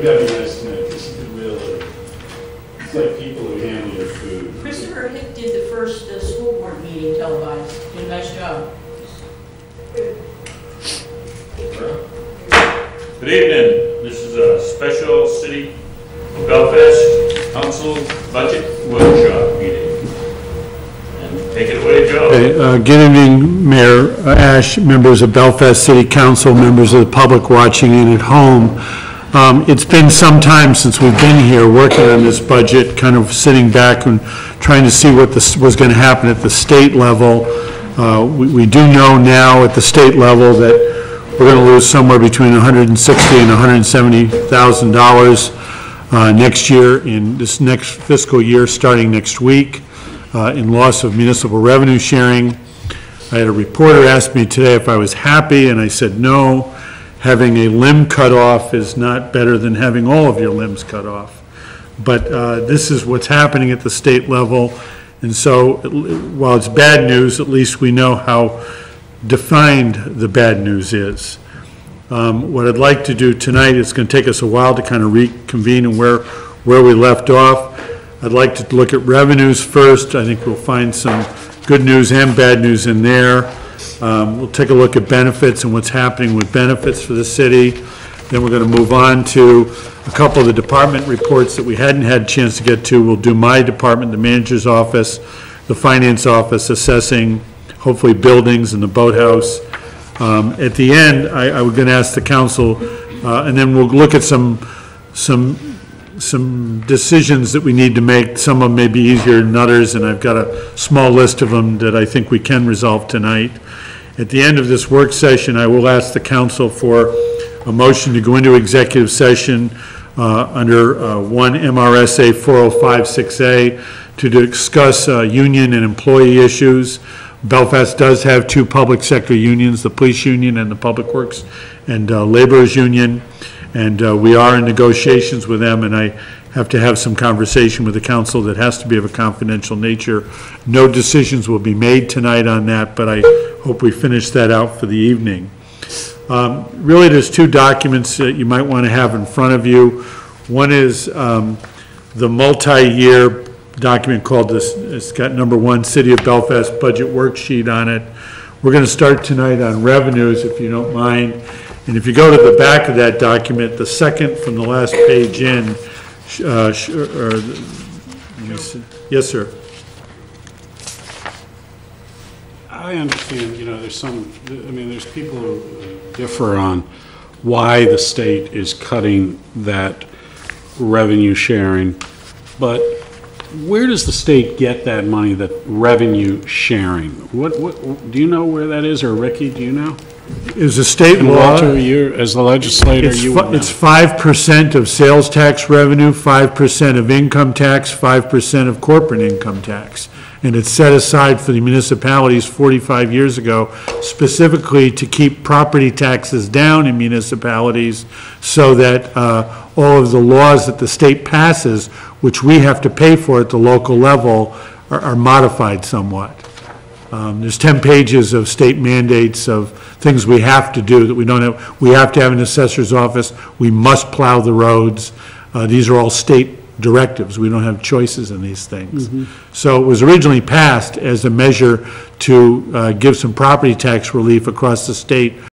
we got to be nice tonight. This is really, it's like people who handle your food. Christopher Hick did the first school board meeting televised. Did a nice job. Good evening. This is a special City of Belfast Council Budget Workshop meeting. And take it away, Joe. Okay, good evening, Mayor Ash, members of Belfast City Council, members of the public watching in at home. It's been some time since we've been here working on this budget, kind of sitting back and trying to see what was going to happen at the state level. We do know now at the state level that we're going to lose somewhere between $160,000 and $170,000 next year, in this next fiscal year, starting next week, in loss of municipal revenue sharing. I had a reporter ask me today if I was happy, and I said no. Having a limb cut off is not better than having all of your limbs cut off. But this is what's happening at the state level, and so while it's bad news, at least we know how defined the bad news is. What I'd like to do tonight, it's going to take us a while to kind of reconvene and where we left off. I'd like to look at revenues first. I think we'll find some good news and bad news in there. We'll take a look at benefits and what's happening with benefits for the city. Then we're going to move on to a couple of the department reports that we hadn't had a chance to get to. We'll do my department, the manager's office, the finance office, assessing, hopefully buildings, and the boathouse. At the end, I was going to ask the council, and then we'll look at some decisions that we need to make. Some of them may be easier than others, and I've got a small list of them that I think we can resolve tonight. At the end of this work session, I will ask the council for a motion to go into executive session under 1 MRSA 4056A to discuss union and employee issues. Belfast does have two public sector unions, the police union and the public works and laborers union, and we are in negotiations with them, and I have to have some conversation with the council that has to be of a confidential nature. No decisions will be made tonight on that, but I hope we finish that out for the evening. Really, there's two documents that you might want to have in front of you. One is the multi-year document called this, it's got number 1, City of Belfast Budget Worksheet on it. We're going to start tonight on revenues, if you don't mind. And if you go to the back of that document, the second from the last page in, yes, sir. I understand, you know, there's people who differ on why the state is cutting that revenue sharing, but where does the state get that money, that revenue sharing? What do you know where that is, or Ricky, do you know? Is a state law. Walter, you, as the legislator, it's 5% of sales tax revenue, 5% of income tax, 5% of corporate income tax. And it's set aside for the municipalities 45 years ago, specifically to keep property taxes down in municipalities so that all of the laws that the state passes, which we have to pay for at the local level, are modified somewhat. There's 10 pages of state mandates of things we have to do that we don't have. We have to have an assessor's office. We must plow the roads. These are all state directives. We don't have choices in these things. So it was originally passed as a measure to give some property tax relief across the state